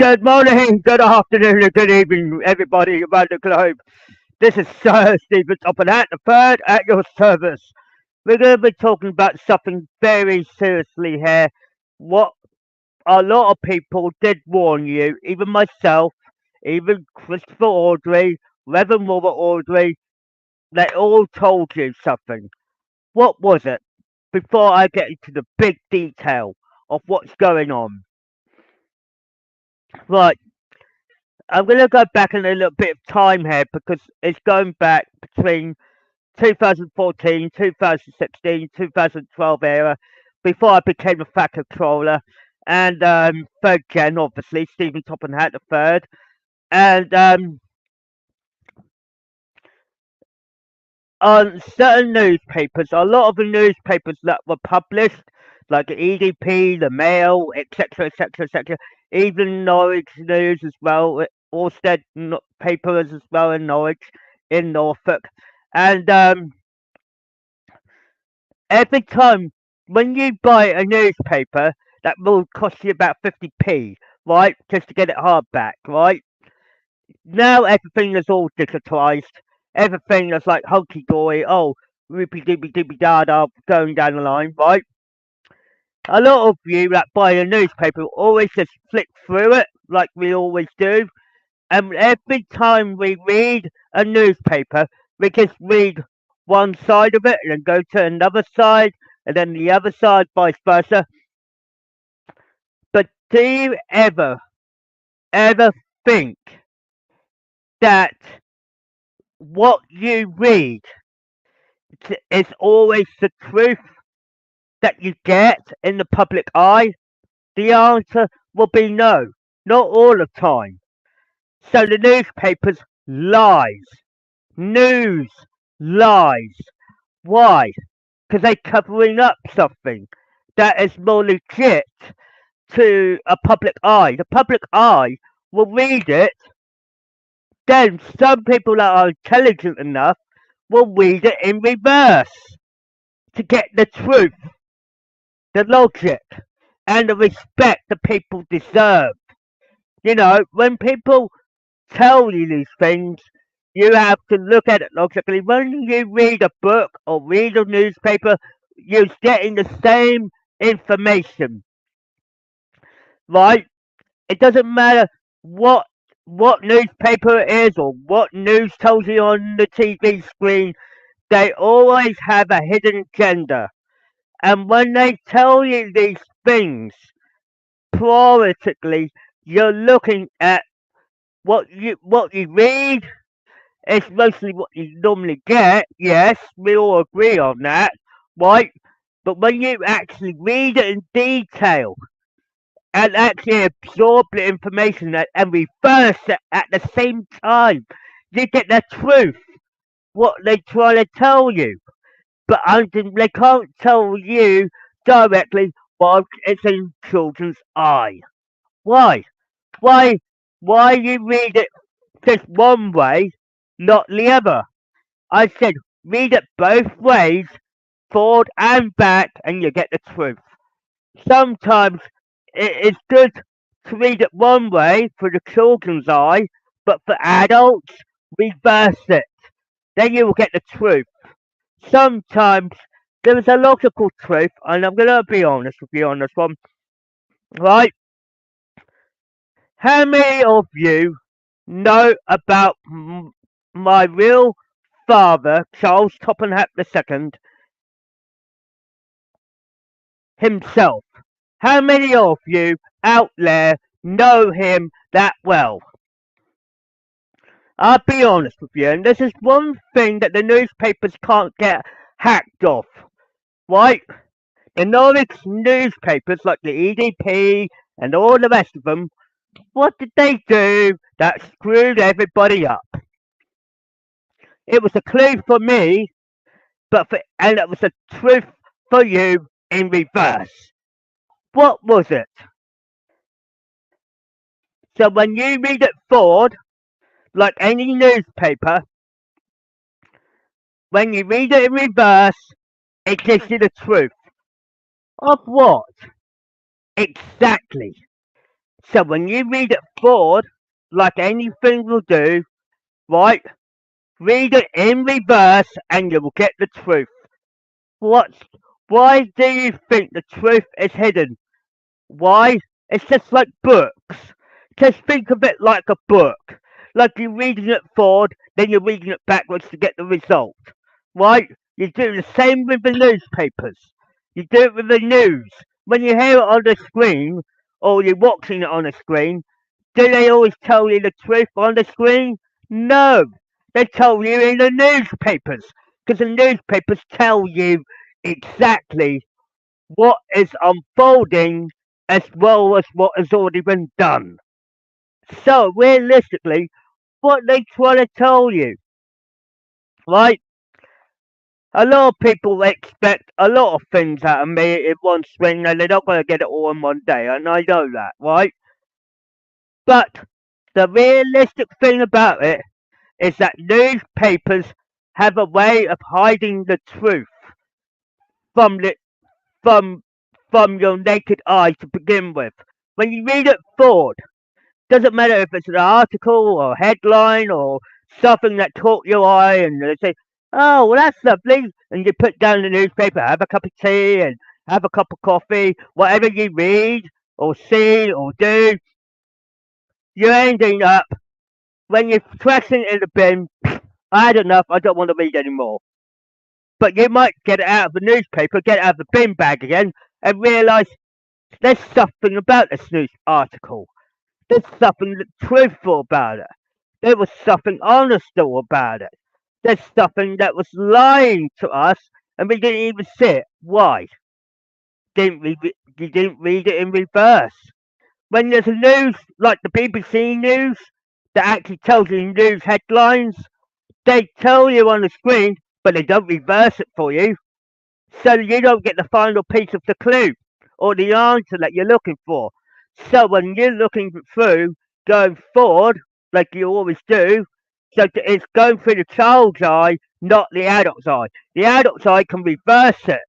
Good morning, good afternoon, and good evening, everybody around the globe. This is Sir Stephen Topham Hatt III at your service. We're going to be talking about something very seriously here. What a lot of people did warn you, even myself, even Christopher Audrey, Reverend Robert Audrey, they all told you something. What was it? Before I get into the big detail of what's going on. Right, I'm going to go back in a little bit of time here because it's going back between 2014, 2016, 2012 era, before I became a fact controller, and third gen, obviously, Stephen Topham Hatt III. And on certain newspapers, a lot of the newspapers that were published, like the EDP, the Mail, etc., etc., etc., even Norwich News as well, Allstead papers as well in Norwich, in Norfolk. And every time when you buy a newspaper, that will cost you about 50p, right? Just to get it hardback, right? Now everything is all digitalized. Everything is like hunky dory. Oh, rooby dooby dooby da da, going down the line, right? A lot of you that buy a newspaper always just flick through it, like we always do. And every time we read a newspaper, we just read one side of it and then go to another side and then the other side, vice versa. But do you ever think that what you read is always the truth that you get in the public eye? The answer will be no, not all the time. So the newspapers lies, news lies. Why? Because they're covering up something that is more legit to a public eye. The public eye will read it, then some people that are intelligent enough will read it in reverse to get the truth, the logic, and the respect the people deserve. You know, when people tell you these things, you have to look at it logically. When you read a book or read a newspaper, you're getting the same information, right? It doesn't matter what newspaper it is or what news tells you on the TV screen. They always have a hidden agenda, and when they tell you these things, theoretically, you're looking at what you read. It's mostly what you normally get. Yes, we all agree on that, right? But when you actually read it in detail and actually absorb the information and reverse it at the same time, you get the truth, what they try to tell you. But they can't tell you directly while it's in children's eye. Why? Why? Why you read it just one way, not the other? I said read it both ways, forward and back, and you get the truth. Sometimes it is good to read it one way for the children's eye, but for adults, reverse it. Then you will get the truth. Sometimes there is a logical truth, and I'm going to be honest with you on this one, right? How many of you know about my real father, Charles Topham Hatt II, himself? How many of you out there know him that well? I'll be honest with you, and this is one thing that the newspapers can't get hacked off, right? The Norwich newspapers, like the EDP and all the rest of them, what did they do that screwed everybody up? It was a clue for me, and it was a truth for you in reverse. What was it? So when you read it forward, like any newspaper, when you read it in reverse, it gives you the truth. Of what? Exactly. So when you read it forward, like anything will do, right? Read it in reverse and you will get the truth. What's, why do you think the truth is hidden? Why? It's just like books. Just think of it like a book. Like you're reading it forward, then you're reading it backwards to get the result. Right? You do the same with the newspapers. You do it with the news. When you hear it on the screen, or you're watching it on the screen, do they always tell you the truth on the screen? No. They tell you in the newspapers. Because the newspapers tell you exactly what is unfolding as well as what has already been done. So realistically, what they try to tell you, right? A lot of people expect a lot of things out of me in one swing, and they're not going to get it all in one day, and I know that, right? But the realistic thing about it is that newspapers have a way of hiding the truth from the from from your naked eye to begin with. When you read it forward, doesn't matter if it's an article or headline or something that caught your eye and they say, oh, well, that's lovely. And you put down the newspaper, have a cup of tea and have a cup of coffee, whatever you read or see or do, you're ending up, when you're thrashing it in the bin, I had enough, I don't want to read anymore. But you might get it out of the newspaper, get it out of the bin bag again, and realise there's something about this news article. There's something truthful about it. There was something honest about it. There's something that was lying to us, and we didn't even see it. Why? You didn't read it in reverse. When there's a news like the BBC News that actually tells you news headlines, they tell you on the screen, but they don't reverse it for you, so you don't get the final piece of the clue or the answer that you're looking for. So when you're looking through, going forward, like you always do, so it's going through the child's eye, not the adult's eye. The adult's eye can reverse it.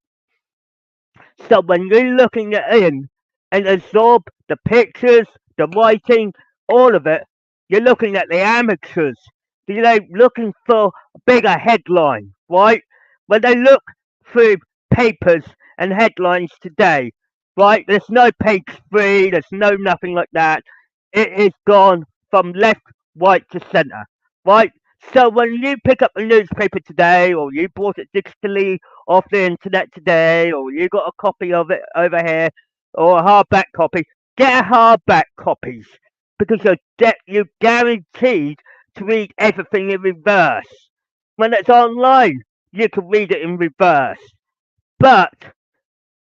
So when you're looking at in and absorb the pictures, the writing, all of it, you're looking at the amateurs. They're looking for a bigger headline, right? When they look through papers and headlines today, right? There's no page three, there's no nothing like that. It is gone from left, right to centre, right? So when you pick up a newspaper today, or you bought it digitally off the internet today, or you got a copy of it over here, or a hardback copy, get a hardback copies because you're guaranteed to read everything in reverse. When it's online, you can read it in reverse. But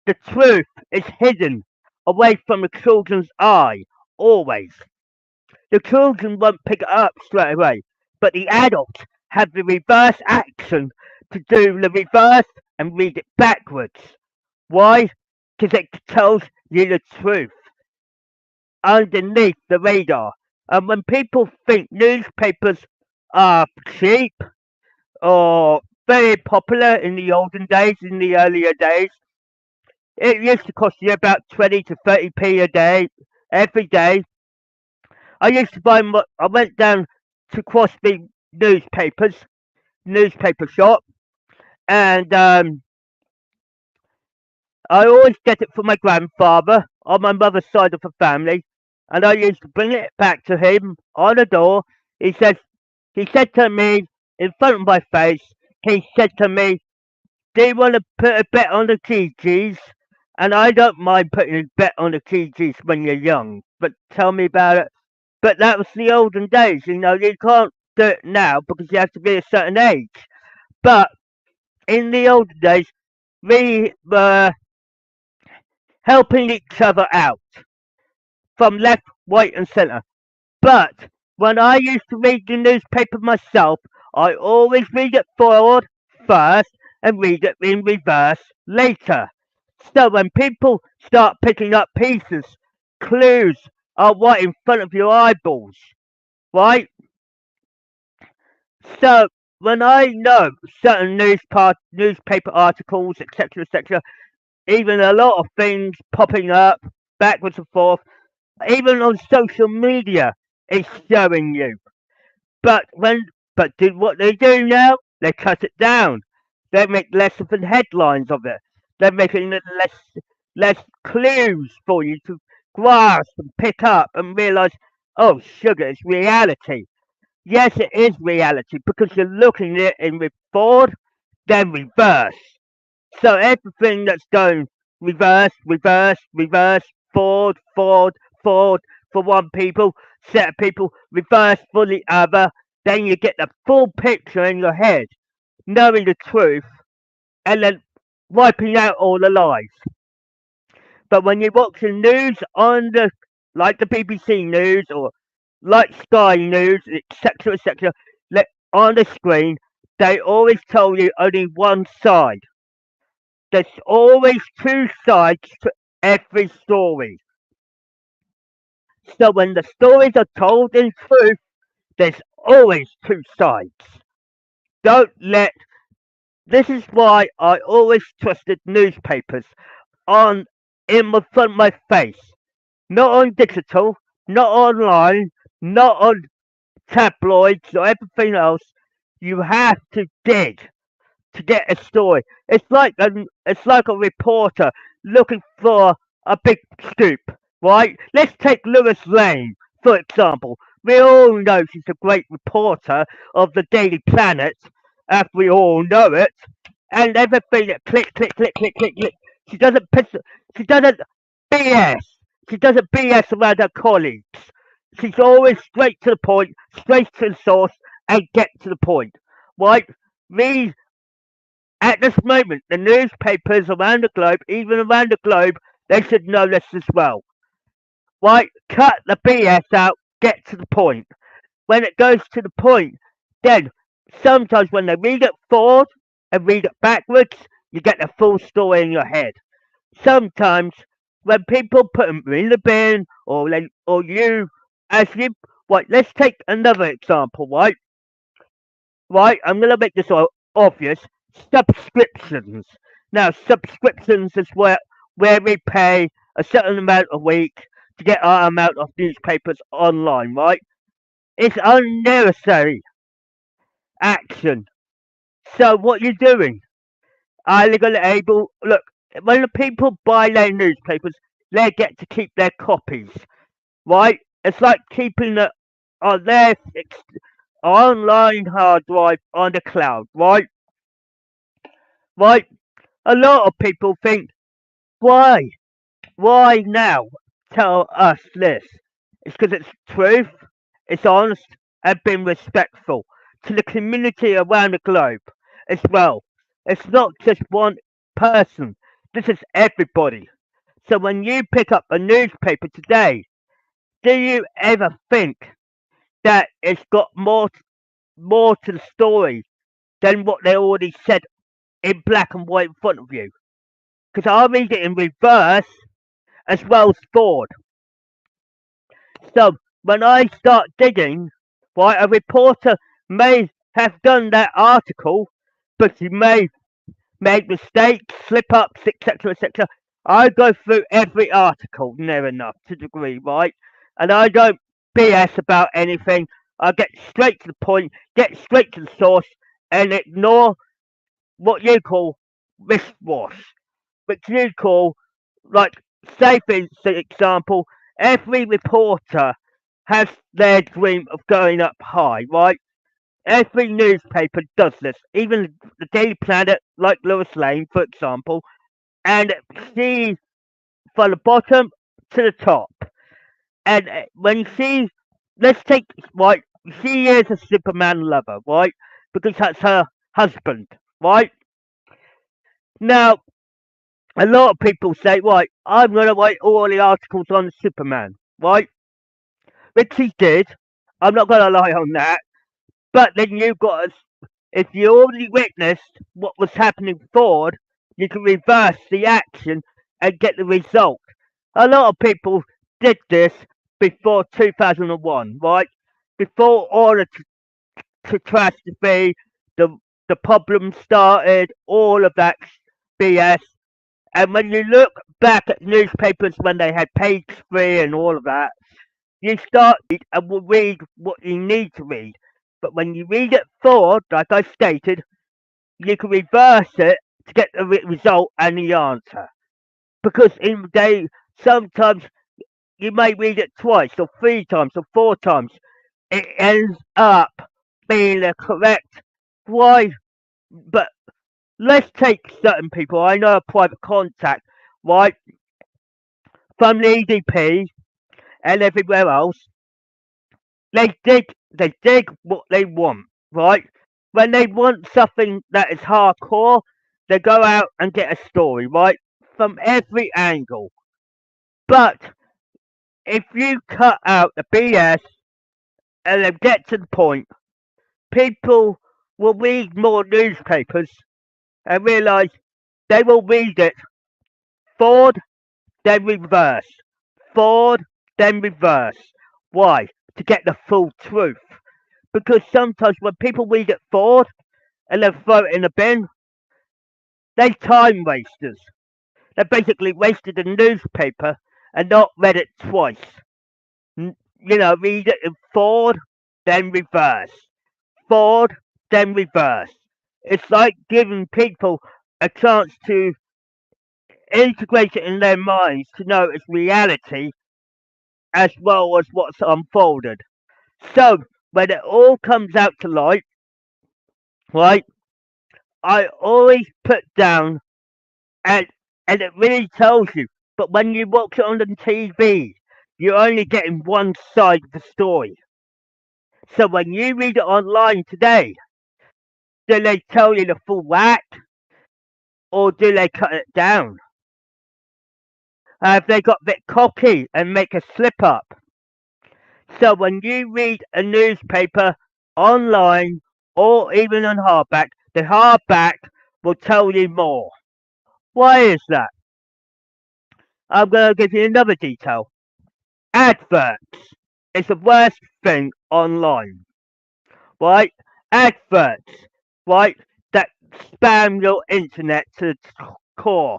the truth is hidden away from the children's eye, always. The children won't pick it up straight away, but the adults have the reverse action to do the reverse and read it backwards. Why? Because it tells you the truth underneath the radar. And when people think newspapers are cheap or very popular in the olden days, in the earlier days, it used to cost you about 20 to 30p a day, every day. I used to buy, I went down to Crosby newspaper shop, and I always get it for my grandfather on my mother's side of the family, and I used to bring it back to him on the door. He says, he said to me in front of my face, he said to me, "Do you want to put a bet on the GGs?" And I don't mind putting a bet on the GGs when you're young, but tell me about it. But that was the olden days, you know. You can't do it now because you have to be a certain age. But in the olden days, we were helping each other out from left, right, and centre. But when I used to read the newspaper myself, I always read it forward first and read it in reverse later. So when people start picking up pieces, clues are right in front of your eyeballs, right? So when I know certain newspaper articles, etc., etc., even a lot of things popping up backwards and forth, Even on social media, it's showing you. But what they do now? They cut it down. They make less of the headlines of it. They're making it less clues for you to grasp and pick up and realise, oh, sugar, it's reality. Yes, it is reality because you're looking at it in forward, then reverse. So everything that's going reverse, reverse, reverse, forward, forward, forward for one people, set of people, reverse for the other, then you get the full picture in your head, knowing the truth, and then wiping out all the lies. But when you watch the news on like the BBC News or like Sky News, etc., etc., on the screen, they always tell you only one side. There's always two sides to every story. So when the stories are told in truth, there's always two sides. Don't let. This is why I always trusted newspapers on in the front of my face, not on digital, not online, not on tabloids or everything else. You have to dig to get a story. It's like a reporter looking for a big scoop, right? Let's take Lewis Lane for example. We all know she's a great reporter of the Daily Planet, as we all know it, and everything that click, click, click, click, click, click. She doesn't piss. She doesn't BS. She doesn't BS around her colleagues. She's always straight to the point, straight to the source, and get to the point. Right? These at this moment, the newspapers around the globe, even around the globe, they should know this as well. Right? Cut the BS out, get to the point. When it goes to the point, then sometimes when they read it forward and read it backwards, you get the full story in your head. Sometimes when people put them in the bin or you, as you, right, let's take another example, right? Right, I'm going to make this obvious. Subscriptions. Now, subscriptions is where we pay a certain amount a week to get our amount of newspapers online, right? It's unnecessary action. So what you're doing? Are you going to able look when the people buy their newspapers, they get to keep their copies, right? It's like keeping it on their online hard drive on the cloud, right? Right? A lot of people think, why? Why now tell us this? It's because it's truth, it's honest, and being respectful to the community around the globe as well. It's not just one person, this is everybody. So when you pick up a newspaper today, do you ever think that it's got more to the story than what they already said in black and white in front of you? Because I read it in reverse as well as forward. So when I start digging, right, a reporter may have done that article, but he may make mistakes, slip ups, etc., etc. I go through every article near enough to degree, right? And I don't BS about anything. I get straight to the point, get straight to the source, and ignore what you call wristwash, which you call like, say for example, every reporter has their dream of going up high, right? Every newspaper does this, even the Daily Planet, like Lewis Lane, for example, and see from the bottom to the top. And when she, let's take, right, she is a Superman lover, right? Because that's her husband, right? Now, a lot of people say, right, I'm going to write all the articles on Superman, right? Which he did. I'm not going to lie on that. But then you've got to, if you already witnessed what was happening forward, you can reverse the action and get the result. A lot of people did this before 2001, right? Before all the catastrophe, the the problem started, all of that BS. And when you look back at newspapers when they had page 3 and all of that, you start and will read what you need to read. But when you read it forward, like I stated, you can reverse it to get the result and the answer. Because sometimes you may read it twice or 3 times or 4 times. It ends up being the correct why. But let's take certain people. I know a private contact, right, from the EDP and everywhere else. They dig what they want, right? When they want something that is hardcore, they go out and get a story, right? From every angle. But if you cut out the BS and then get to the point, people will read more newspapers and realise they will read it forward, then reverse. Forward, then reverse. Why? To get the full truth. Because sometimes when people read it forward and then throw it in the bin, they time wasters. They basically wasted a newspaper and not read it twice. Read it in forward, then reverse. Forward, then reverse. It's like giving people a chance to integrate it in their minds to know it's reality as well as what's unfolded. So when it all comes out to light, right, I always put down and and it really tells you. But when you watch it on the TV, you're only getting one side of the story. So when you read it online today, do they tell you the full whack or do they cut it down? Have they got a bit cocky and make a slip up? So when you read a newspaper online or even on hardback, the hardback will tell you more. Why is that? I'm going to give you another detail. Adverts is the worst thing online, right? Adverts, right? That spam your internet to the core,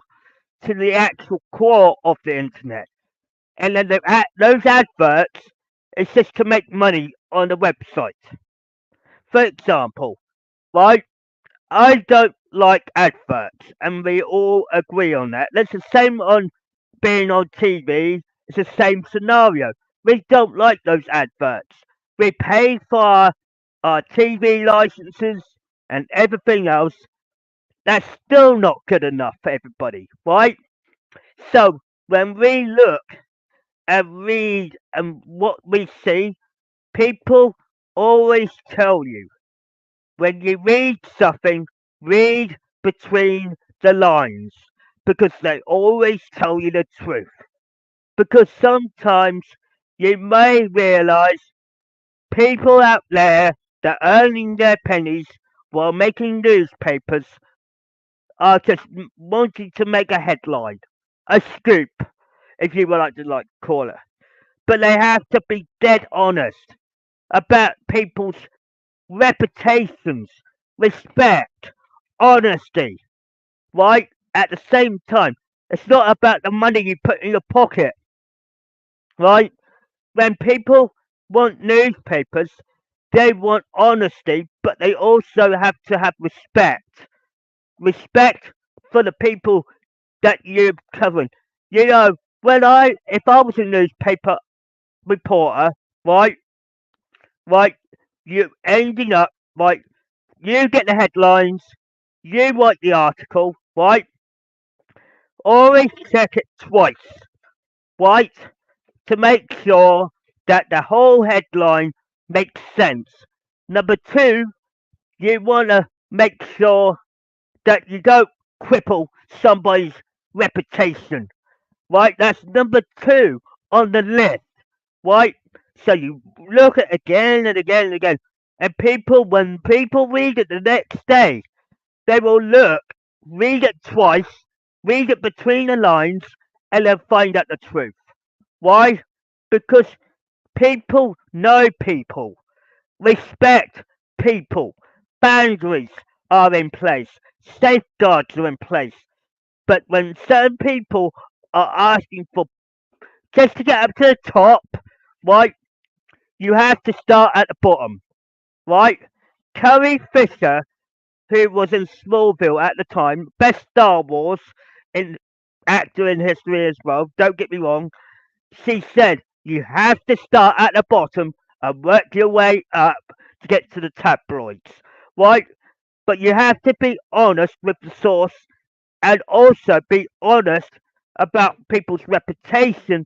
to the actual core of the internet. And then those adverts is just to make money on the website. For example, right? I don't like adverts, and we all agree on that. That's the same on being on TV. It's the same scenario. We don't like those adverts. We pay for our TV licenses and everything else. That's still not good enough for everybody, right? So when we look and read and what we see, people always tell you when you read something, read between the lines because they always tell you the truth. Because sometimes you may realize people out there that are earning their pennies while making newspapers are just wanting to make a headline, a scoop, if you would like to call it. But they have to be dead honest about people's reputations, respect, honesty, right? At the same time, it's not about the money you put in your pocket, right? When people want newspapers, they want honesty, but they also have to have respect. Respect for the people that you're covering. You know, if I was a newspaper reporter, right, right, you ending up, right, you get the headlines, you write the article, right, always check it twice, right, to make sure that the whole headline makes sense. Number two, you want to make sure that you don't cripple somebody's reputation, right? That's number two on the list, right? So you look at it again and again and again. And when people read it the next day, they will look, read it twice, read it between the lines, and then find out the truth. Why? Because people know people, respect people, boundaries are in place, safeguards are in place. But when certain people are asking for just to get up to the top, right, you have to start at the bottom, right? Carrie Fisher, who was in Smallville at the time, best Star Wars in actor in history as well. Don't get me wrong. She said you have to start at the bottom and work your way up to get to the tabloids, right? But you have to be honest with the source and also be honest about people's reputation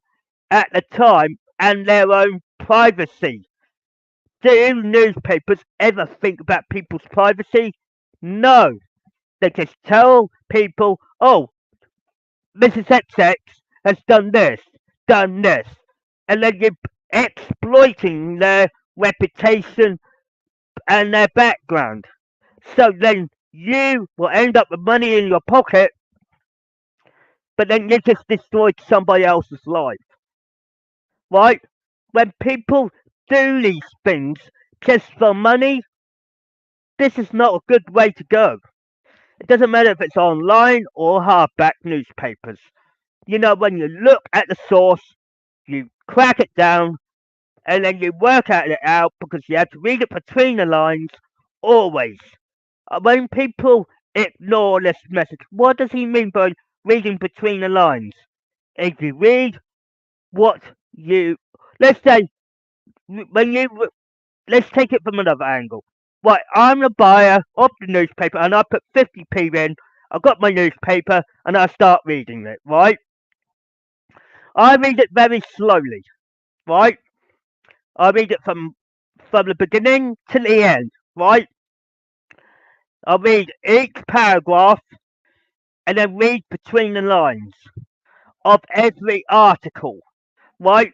at the time and their own privacy. Do newspapers ever think about people's privacy? No. They just tell people, oh, Mrs. XX has done this. And then you're exploiting their reputation and their background. So then you will end up with money in your pocket, but then you just destroyed somebody else's life, right? When people do these things just for money, this is not a good way to go. It doesn't matter if it's online or hardback newspapers. You know, when you look at the source, you crack it down, and then you work it out because you have to read it between the lines always. When people ignore this message, what does he mean by reading between the lines? If you read what you, let's say, when you, let's take it from another angle. Right, I'm the buyer of the newspaper and I put 50p in. I got my newspaper and I start reading it, right? I read it very slowly, right? I read it from the beginning to the end, right? I read each paragraph and then read between the lines of every article, right?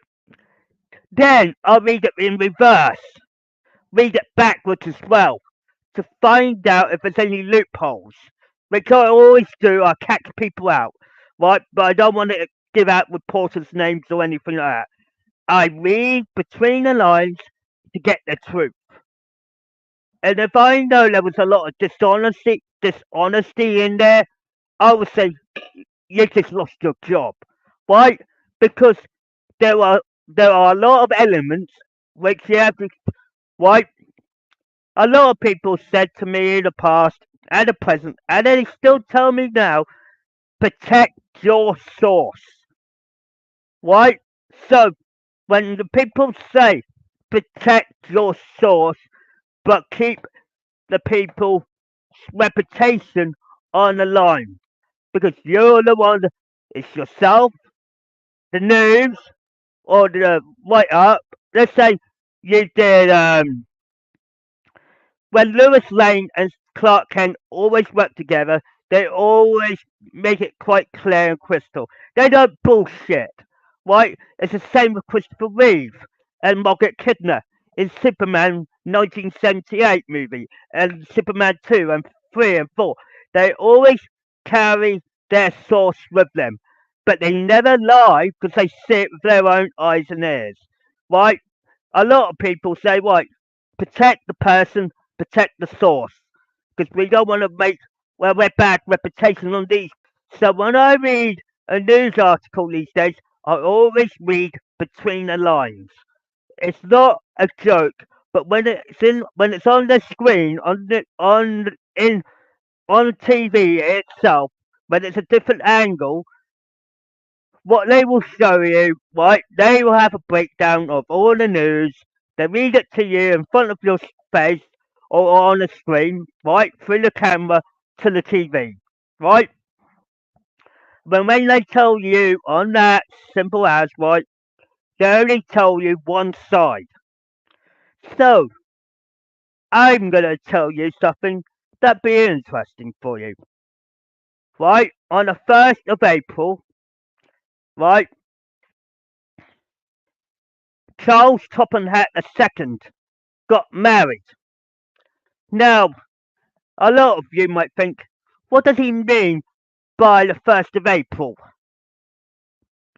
Then I read it in reverse, read it backwards as well to find out if there's any loopholes. Which I always do, I catch people out, right? But I don't want to give out reporters' names or anything like that. I read between the lines to get the truth. And if I know there was a lot of dishonesty in there, I would say you just lost your job, right? Because there are a lot of elements which you have to, right? A lot of people said to me in the past and the present, and they still tell me now, protect your source, right? So when the people say protect your source, but keep the people's reputation on the line, because you're the one, it's yourself, the news, or the write up. Let's say you did when Lewis Lane and Clark Kent always work together, they always make it quite clear and crystal. They don't bullshit, right? It's the same with Christopher Reeve and Margaret Kidner in Superman 1978 movie and Superman 2 and 3 and 4. They always carry their source with them, but they never lie because they see it with their own eyes and ears, right? A lot of people say, right, protect the person, protect the source, because we don't want to make well we're bad reputation on these. So when I read a news article these days, I always read between the lines. It's not a joke, but when it's on the screen on TV itself, when it's a different angle, what they will show you, right? They will have a breakdown of all the news. They read it to you in front of your face or on the screen, right? Through the camera to the TV, right? But when they tell you on that simple as, right, they only tell you one side. So, I'm going to tell you something that'd be interesting for you, right? On the 1st of April, right, Charles Topham Hatt II got married. Now, a lot of you might think, what does he mean by the 1st of April?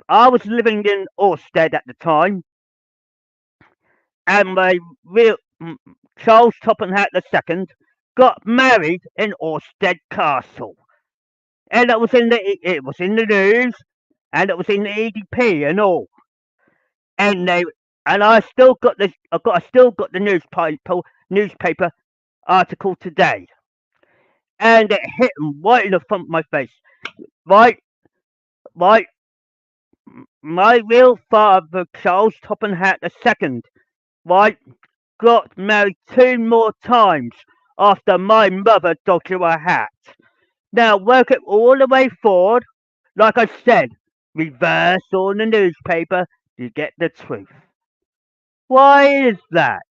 I was living in Ulfstead at the time, and my real Charles Topham Hatt II got married in Ulfstead Castle. and it was in the news, and it was in the EDP and all, and they and I still got the newspaper article today, and it hit 'em right in the front of my face. Right, right, my real father, Charles Topham Hatt II, right, got married 2 more times after my mother dodged a hat. Now work it all the way forward. Like I said, reverse on the newspaper, you get the truth. Why is that?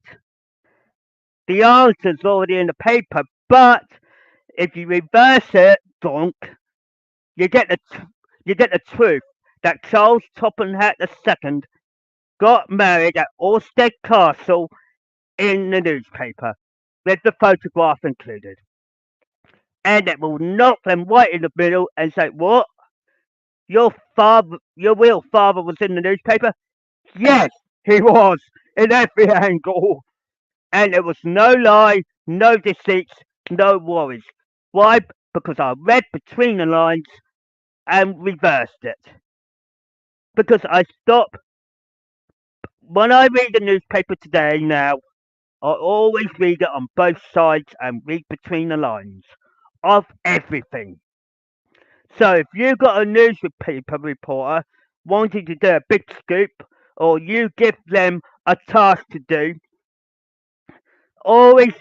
The answer's already in the paper, but if you reverse it, donk, you get you get the truth that Charles Topham Hatt II got married at Ulfstead Castle in the newspaper, with the photograph included. And it will knock them right in the middle and say, "What? Your real father was in the newspaper?" Yes, he was, in every angle. And it was no lie, no deceits, no worries. Why? Because I read between the lines and reversed it. Because I stop when I read the newspaper today now, I always read it on both sides and read between the lines of everything. So if you got a newspaper reporter wanting to do a big scoop, or you give them a task to do, always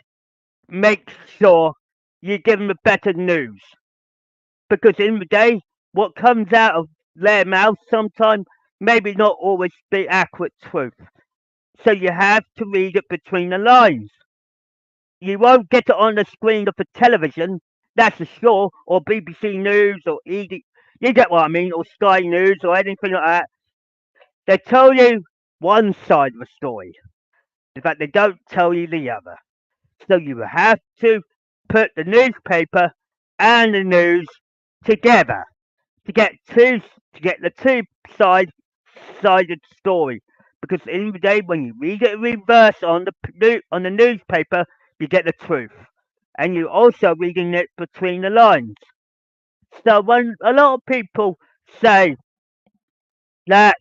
make sure you give them the better news. Because in the day, what comes out of their mouth sometimes maybe not always the accurate truth. So you have to read it between the lines. You won't get it on the screen of the television, that's for sure, or BBC News or ED. You get what I mean, or Sky News or anything like that. They tell you one side of the story. In fact, they don't tell you the other. So you have to put the newspaper and the news together to get the two side sided story. Because in the day, when you read it in reverse on the newspaper, you get the truth, and you're also reading it between the lines. So when a lot of people say that,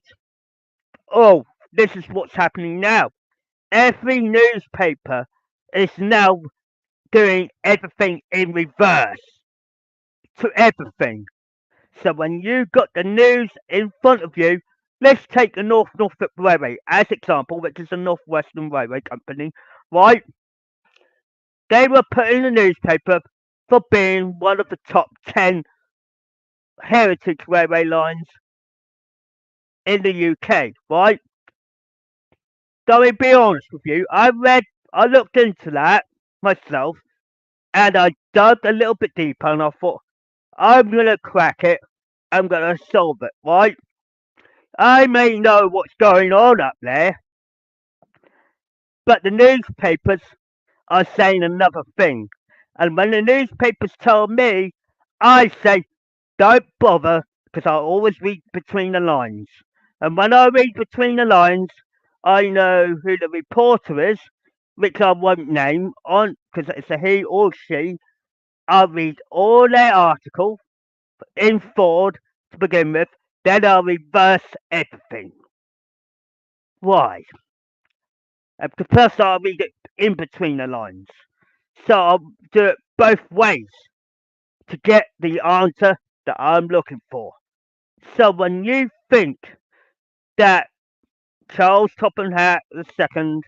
oh, this is what's happening now, every newspaper is now doing everything in reverse to everything. So when you got the news in front of you, let's take the Norfolk Railway as example, which is a Northwestern Railway Company, right? They were put in the newspaper for being one of the top 10 heritage railway lines in the UK, right? So to be honest with you, I looked into that myself, and I dug a little bit deeper, and I thought, I'm gonna crack it, I'm gonna solve it, right? I may know what's going on up there, but the newspapers are saying another thing. And when the newspapers tell me, I say, don't bother, because I always read between the lines. And when I read between the lines, I know who the reporter is, which I won't name on because it's a he or she. I'll read all their article in forward to begin with, then I'll reverse everything. Why? Because first I'll read it in between the lines. So I'll do it both ways to get the answer that I'm looking for. So when you think that Charles Topham Hatt II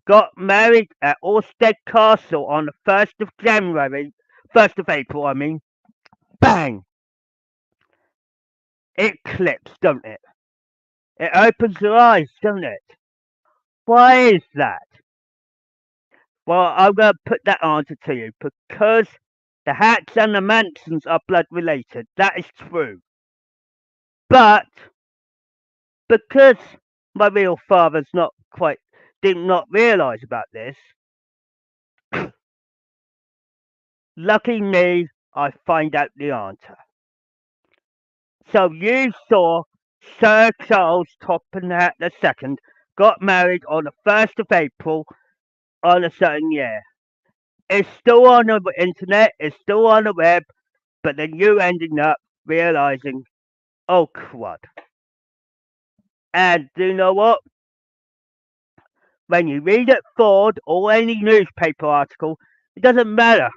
got married at Ulfstead Castle on the 1st of January, 1st of April, I mean, bang! It clicks, don't it? It opens your eyes, doesn't it? Why is that? Well, I'm going to put that answer to you because the Hatts and the Mansons are blood related. That is true. But because my real father's not quite did not realise about this, lucky me, I find out the answer. So you saw Sir Charles Topham Hatt II got married on the 1st of April on a certain year. It's still on the internet, it's still on the web, but then you ending up realizing, oh crud. And do you know what? When you read it forward or any newspaper article, it doesn't matter.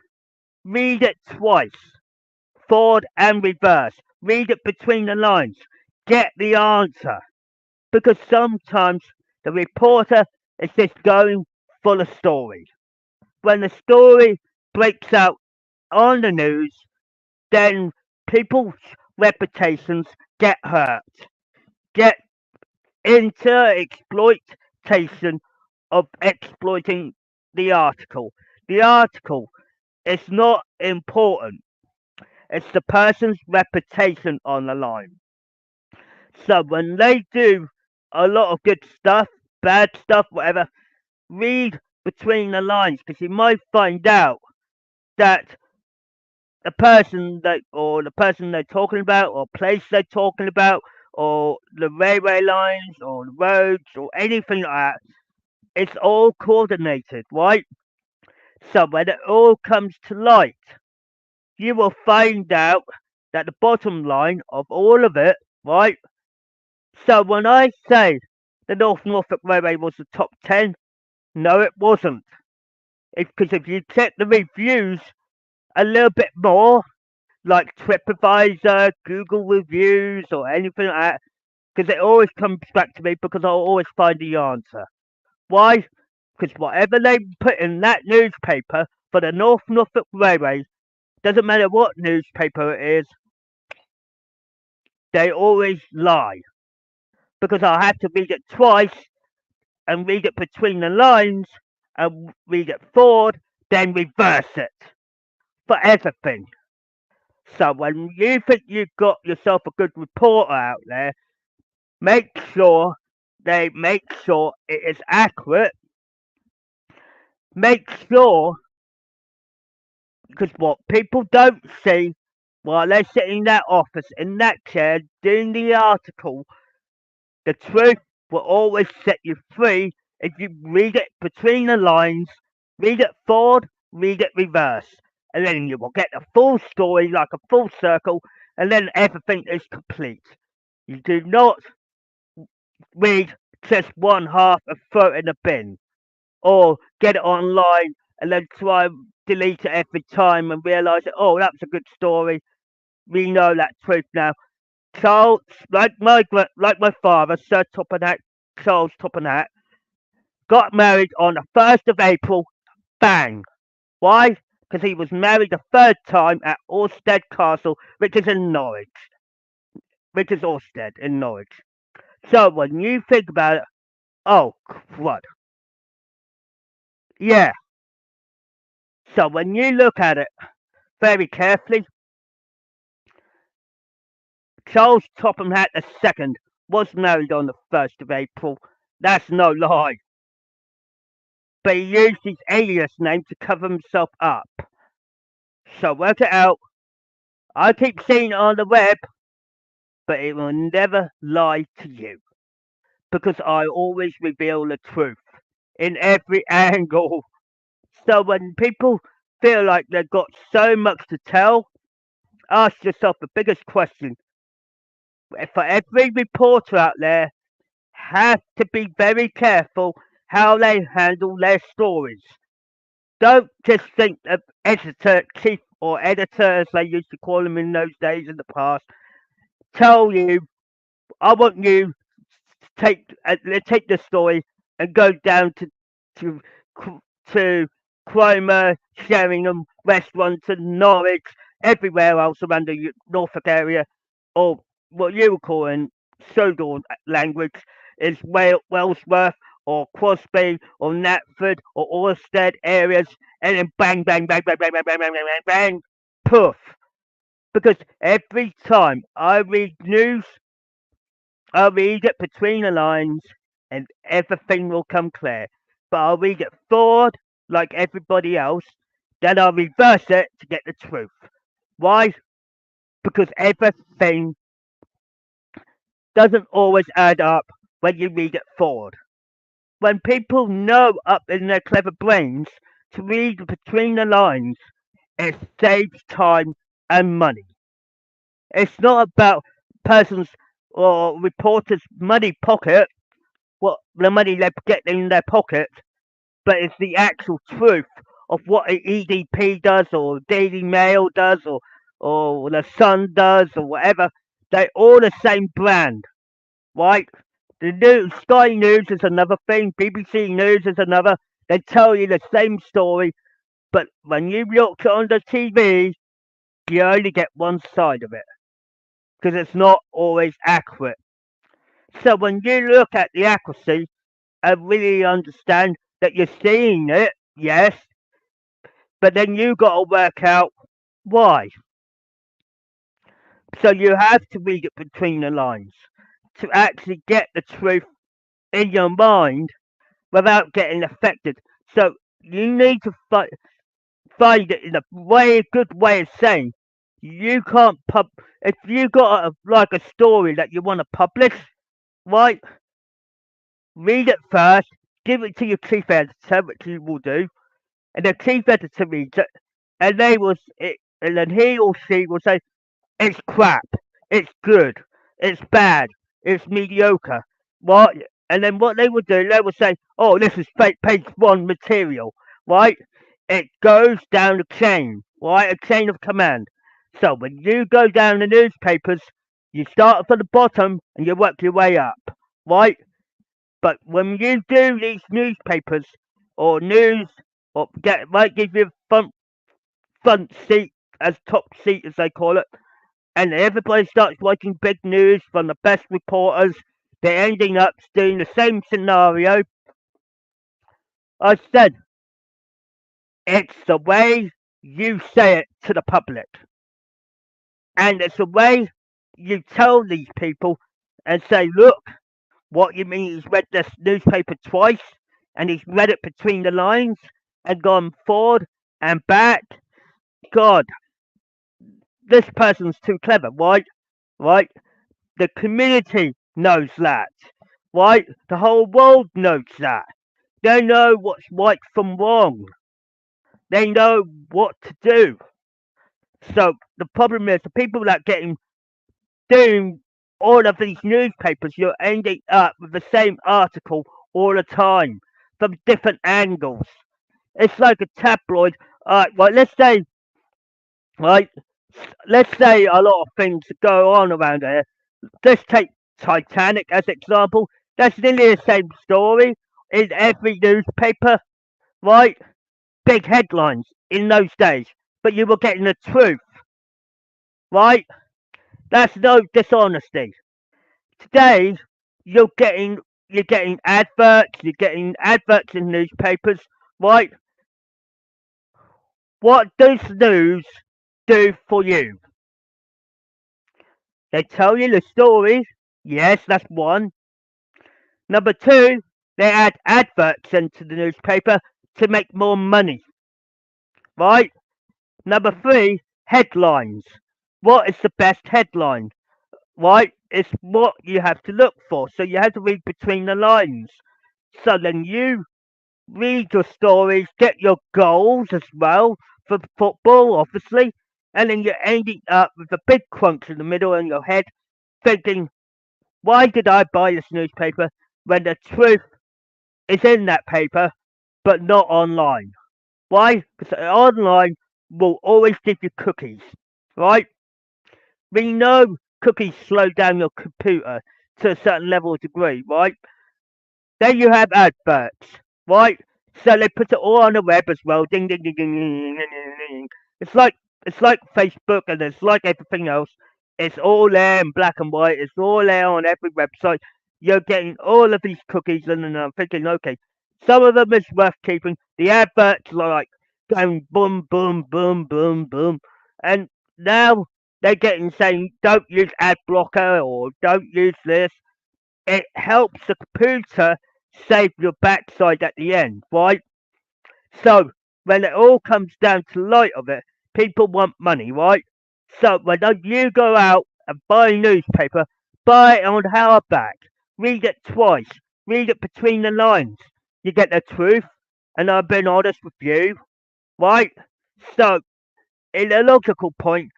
Read it twice, forward and reverse. Read it between the lines. Get the answer. Because sometimes the reporter is just going for the story. When the story breaks out on the news, then people's reputations get hurt, get into exploitation of exploiting the article. The article is not important. It's the person's reputation on the line. So when they do a lot of good stuff, bad stuff, whatever, read between the lines because you might find out that the person they're talking about or place they're talking about or the railway lines or the roads or anything like that, it's all coordinated, right? So when it all comes to light, you will find out that the bottom line of all of it, right? So when I say the North Norfolk Railway was the top 10, no, it wasn't. It's because if you check the reviews a little bit more, like TripAdvisor, Google reviews, or anything like that, because it always comes back to me because I'll always find the answer. Why? Because whatever they put in that newspaper for the North Norfolk Railway, doesn't matter what newspaper it is, they always lie. Because I have to read it twice and read it between the lines and read it forward, then reverse it for everything. So when you think you've got yourself a good reporter out there, make sure it is accurate. Make sure because what people don't see while they're sitting in that office in that chair doing the article, the truth will always set you free if you read it between the lines, read it forward, read it reverse, and then you will get the full story like a full circle, and then everything is complete. You do not read just one half and throw it in the bin, or get it online and then try and delete it every time and realise that oh that's a good story. We know that truth now. Charles, like my father, Sir Topham Hatt, Charles Topham Hatt, got married on the 1st of April. Bang! Why? Because he was married a third time at Ulfstead Castle, which is in Norwich, which is Ulfstead in Norwich. So when you think about it, oh crud, yeah. So when you look at it very carefully, Charles Topham Hatt II was married on the 1st of April. That's no lie. But he used his alias name to cover himself up. So work it out. I keep seeing it on the web, but it will never lie to you. Because I always reveal the truth in every angle. So when people feel like they've got so much to tell, ask yourself the biggest question. For every reporter out there, have to be very careful how they handle their stories. Don't just think of editor, chief, or editor, as they used to call them in those days in the past, tell you, I want you to take this story and go down to to Cromer, Sheringham, West London, Norwich, everywhere else around the Norfolk area, or what you were calling Sodor language is Wellsworth or Crosby or Knapford or Orsted areas, and then bang, bang, bang, bang, bang, bang, bang, bang, bang, bang, bang, poof. Because every time I read news, I read it between the lines, and everything will come clear. But I'll read it forward like everybody else, then I'll reverse it to get the truth. Why? Because everything doesn't always add up when you read it forward. When people know up in their clever brains to read between the lines, it saves time and money. It's not about persons or reporters' money pocket, what the money they get in their pocket, but it's the actual truth of what an EDP does, or Daily Mail does, or the Sun does, or whatever. They're all the same brand, right? The news, Sky News is another thing, BBC News is another. They tell you the same story, but when you look on the TV, you only get one side of it because it's not always accurate. So when you look at the accuracy and really understand that you're seeing it, yes, but then you got to work out why. So you have to read it between the lines to actually get the truth in your mind without getting affected. So you need to find it in a good way of saying you can't if you got like a story that you want to publish, right? Read it first, give it to your chief editor, which you will do, and the chief editor reads it, and and then he or she will say it's crap, it's good, it's bad, it's mediocre. What? And then what they will do, they will say, oh, this is fake page one material, right? It goes down a chain, right? A chain of command. So when you go down the newspapers, you start from the bottom and you work your way up, right? But when you do these newspapers or news, or might give you front seat as top seat as they call it, and everybody starts writing big news from the best reporters. They're ending up doing the same scenario. I said it's the way you say it to the public, and it's the way you tell these people and say, look, what you mean he's read this newspaper twice, and he's read it between the lines and gone forward and back. God, this person's too clever, right? Right? The community knows that, right? The whole world knows that. They know what's right from wrong. They know what to do. So the problem is the people that getting doing all of these newspapers, you're ending up with the same article all the time from different angles. It's like a tabloid. Right, right, let's say a lot of things go on around here. Let's take Titanic as example. That's nearly the same story in every newspaper, right? Big headlines in those days, but you were getting the truth, right? That's no dishonesty. Today, you're getting adverts in newspapers, right? What does news do for you? They tell you the stories. Yes, that's one. Number two, they add adverts into the newspaper to make more money, right? Number three, headlines. What is the best headline, right? It's what you have to look for. So you have to read between the lines. So then you read your stories, get your goals as well for football, obviously, and then you're ending up with a big crunch in the middle in your head, thinking, why did I buy this newspaper when the truth is in that paper but not online? Why? Because online will always give you cookies, right? We know cookies slow down your computer to a certain level of degree, right? Then you have adverts, right? So they put it all on the web as well. Ding ding ding ding ding ding ding. Ding. It's like Facebook and it's like everything else. It's all there in black and white. It's all there on every website. You're getting all of these cookies, and then I'm thinking, okay, some of them is worth keeping. The adverts are like going boom, boom, boom, boom, boom, and now they're getting saying don't use ad blocker or don't use this. It helps the computer save your backside at the end, right? So when it all comes down to light of it, people want money, right? So when you go out and buy a newspaper, buy it on hardback, read it twice, read it between the lines. You get the truth, and I've been honest with you, right? So in a logical point,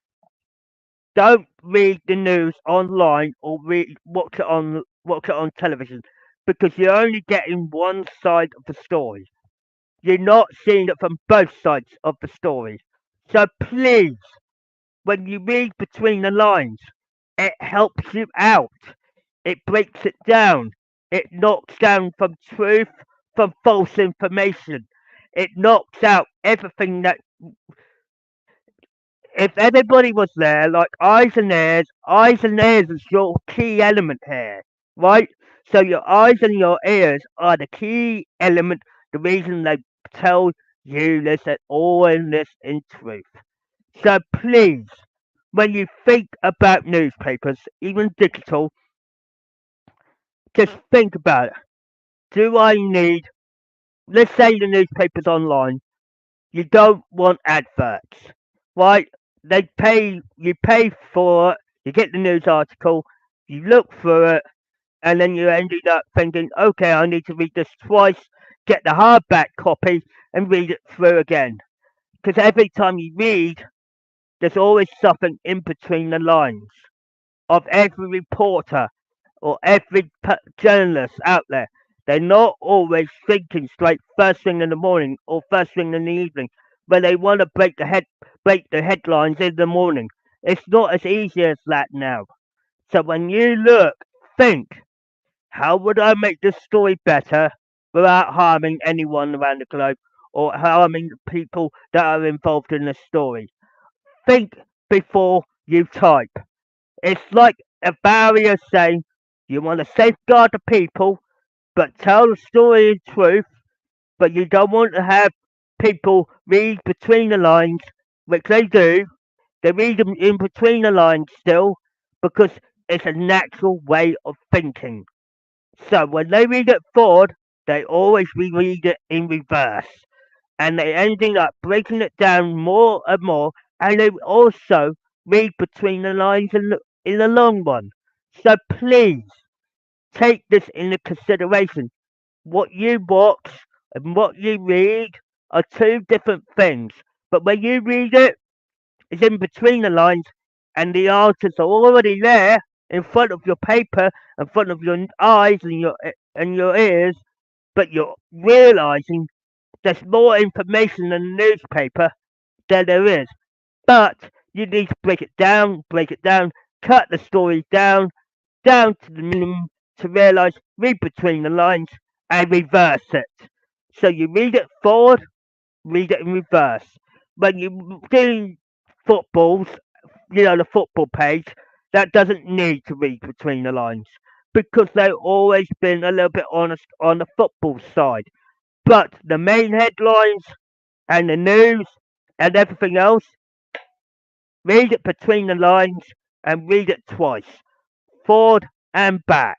Don't read the news online or watch it on television because you're only getting one side of the story. You're not seeing it from both sides of the story. So please, when you read between the lines, it helps you out. It breaks it down. It knocks down from truth from false information. It knocks out everything that if everybody was there, like eyes and ears is your key element here, right? So your eyes and your ears are the key element, the reason they tell you this and all in this in truth. So please, when you think about newspapers, even digital, just think about it. Do I need, let's say the newspaper's online, you don't want adverts, right? You pay for it, you get the news article, you look through it, and then you ended up thinking, okay, I need to read this twice, get the hardback copy, and read it through again. Because every time you read, there's always something in between the lines of every reporter or every journalist out there. They're not always thinking straight first thing in the morning or first thing in the evening when they want to break the headlines in the morning. It's not as easy as that now. So when you look, think, how would I make this story better without harming anyone around the globe or harming the people that are involved in the story? Think before you type. It's like a barrier saying you want to safeguard the people, but tell the story in truth, but you don't want to have people read between the lines, which they do. They read them in between the lines still because it's a natural way of thinking. So when they read it forward, they always reread it in reverse. And they ending up breaking it down more and more, and they also read between the lines in the long run. So please take this into consideration. What you watch and what you read are two different things. But when you read it, it's in between the lines, and the answers are already there in front of your paper, in front of your eyes and your ears. But you're realizing there's more information in the newspaper than there is. But you need to break it down, cut the story down to the minimum to realize, read between the lines and reverse it. So you read it forward, read it in reverse. When you're doing footballs, the football page, that doesn't need to read between the lines because they've always been a little bit honest on the football side. But the main headlines and the news and everything else, read it between the lines and read it twice, forward and back,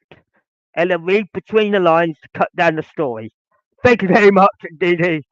and then read between the lines to cut down the story. Thank you very much, indeed.